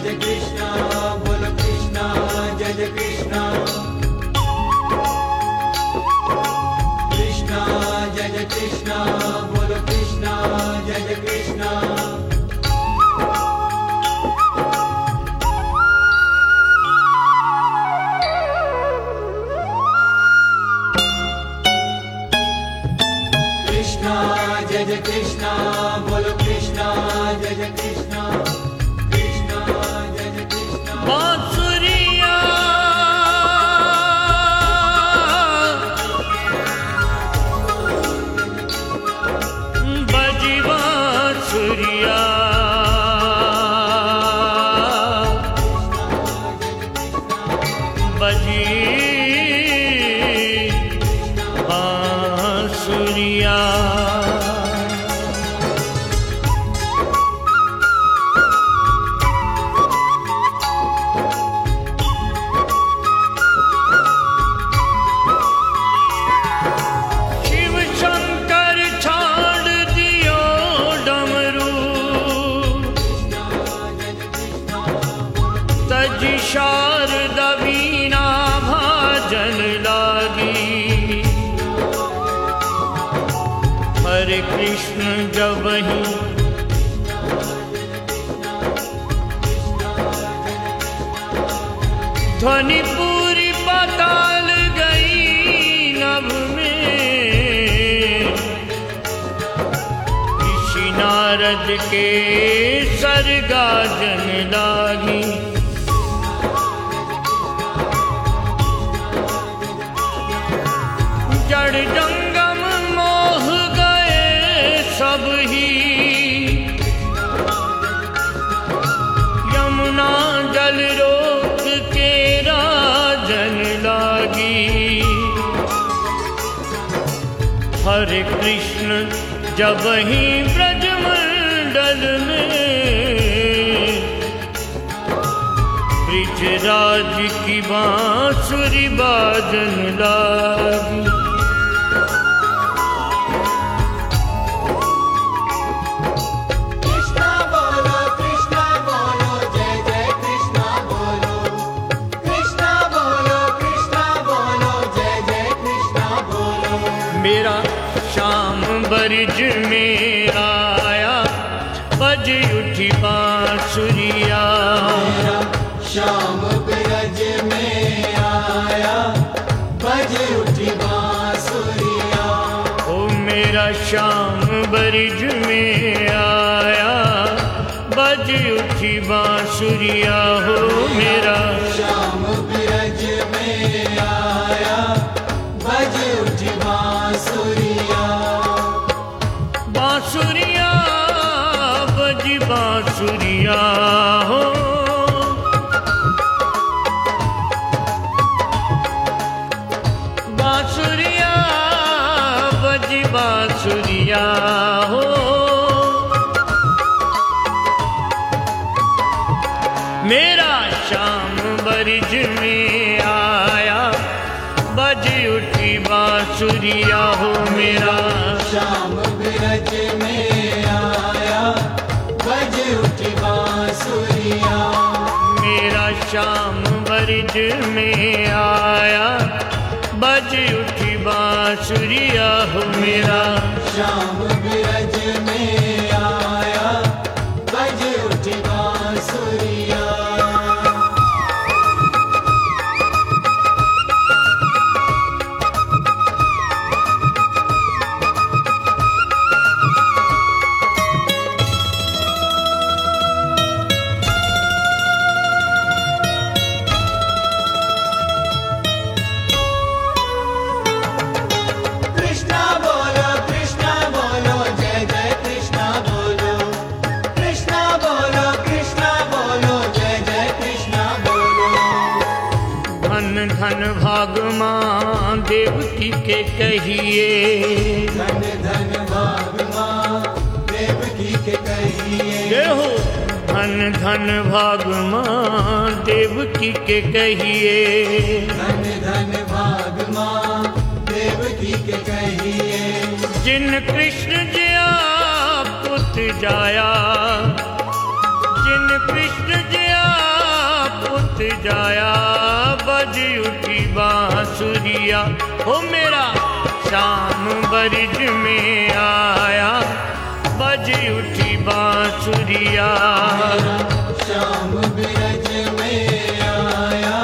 जय कृष्णा बोलो कृष्णा जय जय कृष्णा कृष्णा जय जय कृष्णा बोलो कृष्णा जय जय कृष्णा कृष्णा जय जय कृष्णा बोलो कृष्णा जय जय कृष्णा कृष्णा जय जय कृष्णा बांसुरिया बजी बांसुरिया बजी बांसुरिया शिव शंकर छाड़ दियो डमरू तज शारदा वीणा भाजन लागी हरे कृष्ण जब ही ध्वनि पूरी पाताल गई नभ में ऋषि नारद के सरगाजन लागी जड़ जंगम मोह गए सब ही यमुना जल रोक के राजन लागी हरे कृष्ण जब ही ब्रजमंडल में ब्रिजराज की बांसुरी बाजन लागी कृष्णा बोलो जय जय कृष्णा बोलो कृष्णा बोलो जय जय कृष्णा बोलो मेरा श्याम बरज में आया बज उठी बांसुरिया श्याम ब्रज में आया बज उठी बांसुरिया ओ मेरा श्याम बरज में आया बज उठी बांसुरिया हो मेरा श्याम ब्रज में आया बज उठी बांसुरिया बांसुरिया बज बांसुरिया हो बांसुरिया बज बांसुरिया हो मेरा श्याम बरज में आया बज उठी बांसुरिया हो मेरा श्याम ब्रज में आया बज उठी बांसुरिया मेरा श्याम बरज में आया बज उठी बांसुरिया हो मेरा श्याम ब्रज में आया बज उठी बांसुरिया कृष्णा बोलो जय जय कृष्णा बोलो कृष्णा बोलो जय जय कृष्णा बोलो धन धन भाग मां देवकी के कहिए धन धन भाग मां देवकी के कहिए हो धन धन भाग मां देवकी के कहिए धन धन भाग मां देवकी के कहिए जिन कृष्ण जया पुत जाया जिन कृष्ण जया हो मेरा श्याम बरिज में आया, बज उठी बांसुरिया। श्याम बिरज में आया,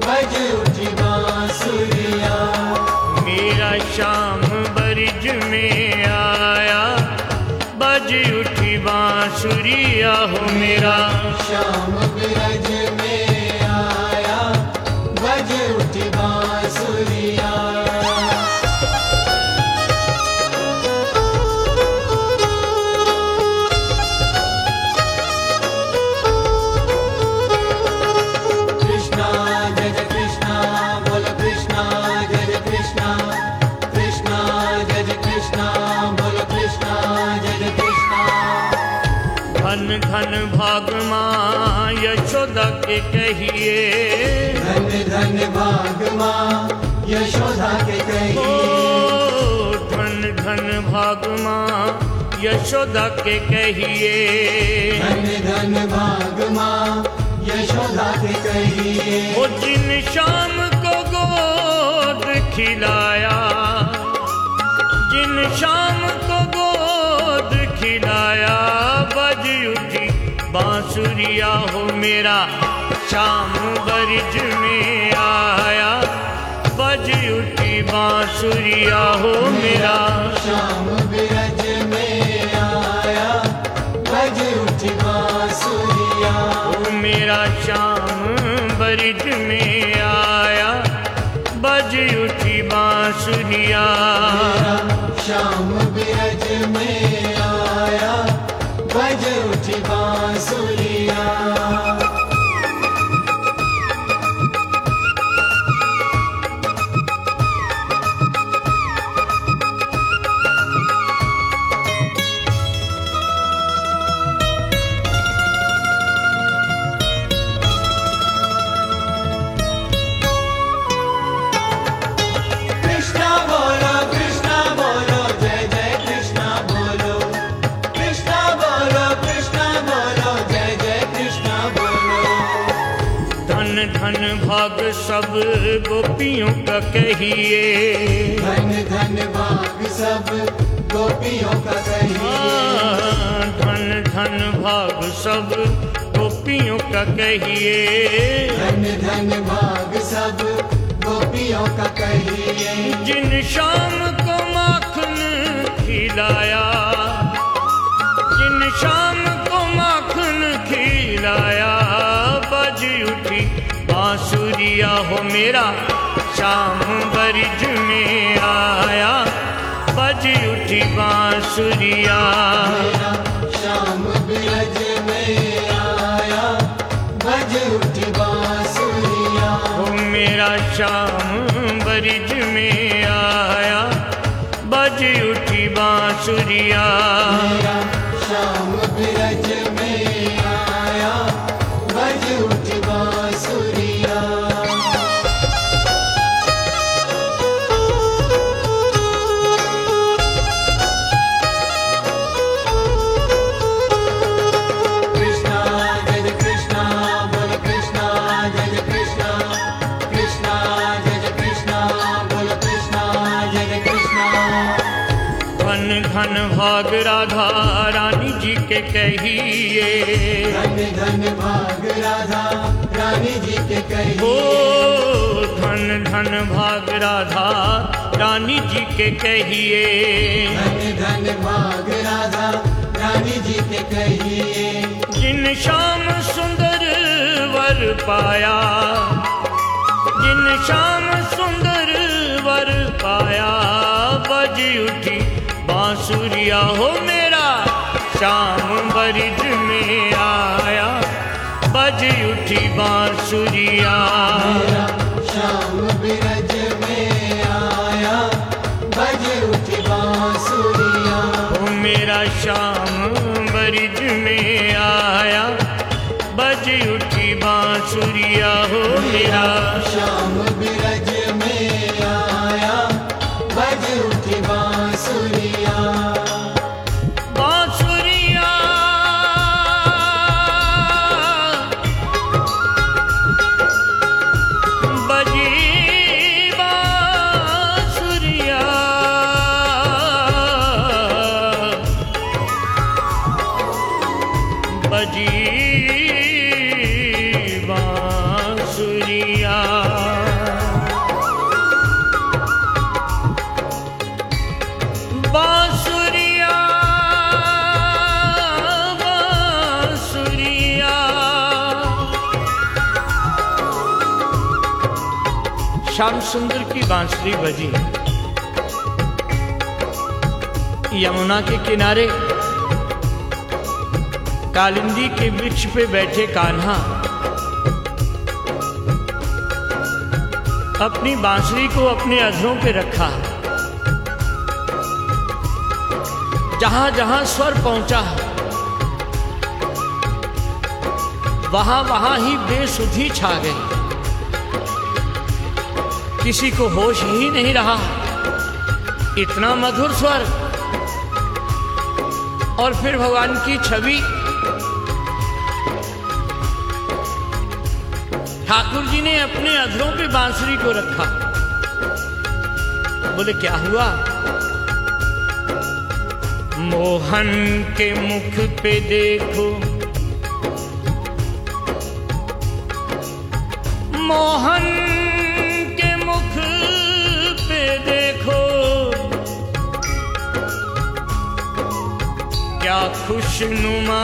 बज उठी बांसुरिया। मेरा श्याम बरिज में आया, बज उठी बांसुरिया हो मेरा। श्याम बिरज में आया, बज उठी बांसुरिया। कृष्णा जय जय कृष्णा, बोलो कृष्णा जय जय कृष्णा। कृष्णा जय जय कृष्णा, बोलो कृष्णा जय जय कृष्णा। धन धन भाग माँ यशोदा के कहिए, धन धन भाग माँ यशोदा के ओ कहिए। धन धन भाग माँ यशोदा के कहिए। धन धन भाग माँ यशोदा के कहिए। वो जिन शाम को गोद खिलाया, जिन शाम को गोद खिलाया, बज उठी बांसुरिया हो मेरा श्याम बरिज में आया, बज उठी बांसुरिया हो मेरा। श्याम बिरज में आया, बज उठी बांसुरिया। ओ मेरा श्याम बरिज में आया, बज उठी बांसुरिया। श्याम बिरज में आया, बज उठी बांसुरिया। कृष्णा बोलो जय जय कृष्णा बोलो। कृष्णा बोलो जय जय कृष्णा बोलो। धन धन भाग सब गोपियों का कहिए, धन धन भाग सब गोपियों का कहिए। धन धन भाग सब गोपियों का कहिए। धन धन भाग सब गोपियों का कहिए। जिन शाम को माखन खिलाया, जिन शाम को माखन खिलाया, बज उठी बांसुरिया हो मेरा श्याम बरिज में आया, बज उठी बांसुरिया। श्याम बिरज में आया, बज उठी बांसुरिया। ओ मेरा श्याम बरिज में आया, बज उठी बांसुरिया। श्याम बिरज में आया, बज उठी बांसुरिया। कृष्णा जय जय कृष्णा, बोलो कृष्णा जय जय कृष्णा। कृष्णा जय जय कृष्णा, बोलो कृष्णा जय जय कृष्णा। धन धन भाग राधा रानी जी के कहिए, धन धन भाग राधा रानी जी के ओ कहिए। धन धन भाग राधा रानी जी के कहिए। धन धन भाग राधा रानी जी के कहिए। जिन शाम सुंदर वर पाया, जिन शाम सुंदर वर पाया, बज उठी बांसुरिया हो मेरा श्याम बरिज में आया, बज उठी बांसुरिया। श्याम बिरज में आया, बज उठी बांसुरिया। ओ मेरा श्याम बरिज में आया, बज उठी बांसुरिया हो मेरा। श्याम बिरज में आया, बज उठी बांसुरिया। बांसुरिया बजी बांसुरिया, बजी बांसुरिया। बांसुरिया बांसुरिया श्याम सुंदर की बांसुरी बजी। यमुना के किनारे कालिंदी के वृक्ष पे बैठे कान्हा अपनी बांसुरी को अपने अधरों पे रखा। जहां जहां स्वर पहुंचा वहां वहां ही बेसुधी छा गई। किसी को होश ही नहीं रहा। इतना मधुर स्वर और फिर भगवान की छवि। ठाकुर जी ने अपने अधरों पे बांसुरी को रखा। बोले क्या हुआ? मोहन के मुख पे देखो, मोहन के मुख पे देखो, क्या खुशनुमा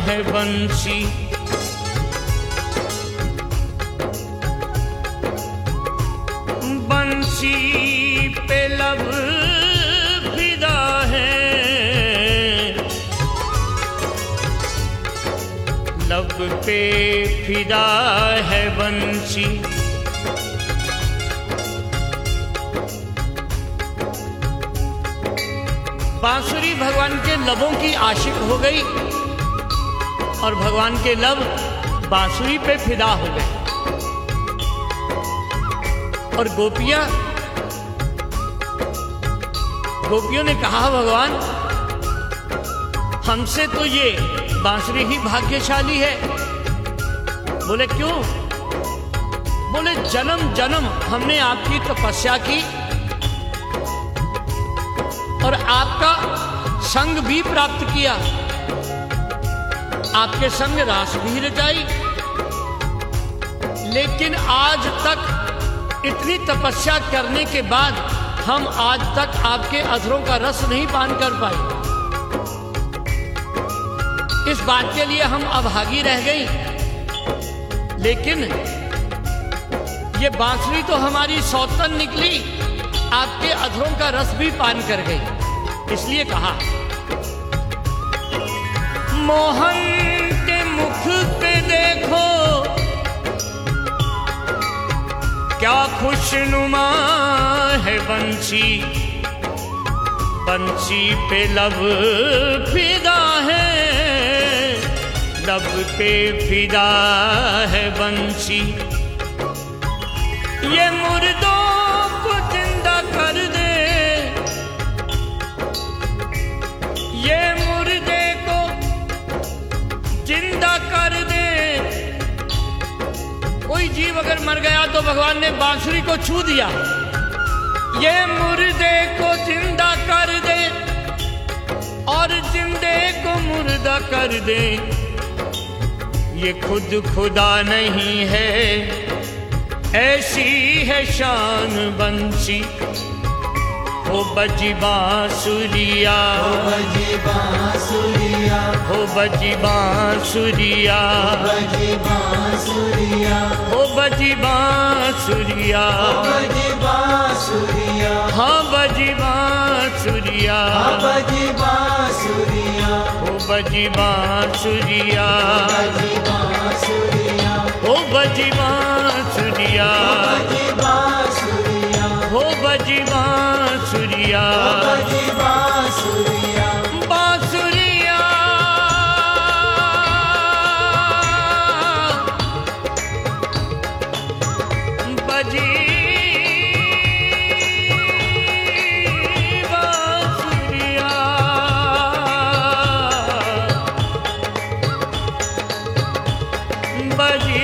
है बंसी। बंसी पे लब फिदा है, लब पे फिदा है बंसी। बांसुरी भगवान के लबों की आशिक हो गई और भगवान के लब बांसुरी पे फिदा हो गए। और गोपियों ने कहा भगवान हमसे तो ये बांसुरी ही भाग्यशाली है। बोले क्यों? बोले जन्म जन्म हमने आपकी तपस्या की और आपका संग भी प्राप्त किया, आपके संग रास भी रचाई, लेकिन आज तक इतनी तपस्या करने के बाद हम आज तक आपके अधरों का रस नहीं पान कर पाए। इस बात के लिए हम अभागी रह गई, लेकिन ये बांसुरी तो हमारी सौतन निकली, आपके अधरों का रस भी पान कर गई। इसलिए कहा मोहन के मुख पे देखो, क्या खुशनुमा है बंसी। बंसी पे लब फिदा है, लब पे फिदा है बंसी। ये मुर्दों को जिंदा कर दे, ये मुर्दे को जिंदा कर दे। कोई जीव अगर मर गया तो भगवान ने बांसुरी को छू दिया। ये मुर्दे को जिंदा कर दे और जिंदे को मुर्दा कर दे। ये खुद खुदा नहीं है, ऐसी है शान बंसी। हो बजी बांसुरिया, हो बजी बांसुरिया, हो बजी बांसुरिया, बजी बांसुरिया, हो बजी बांसुरिया, बजी बांसुरिया, हाँ बजी बांसुरिया, बजी बांसुरिया, हो बजी बांसुरिया, बजी बांसुरिया, हो बजी बांसुरिया, बजी बांसुरिया, हो बजी बांसुरिया, बजी बांसुरिया, बांसुरिया बजी बांसुरिया, बजी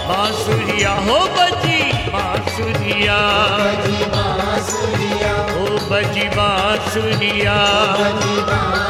बांसुरिया, हो बजी बांसुरिया, बजी बांसुरिया, हो बजी बांसुरिया, बजी बांसुरिया।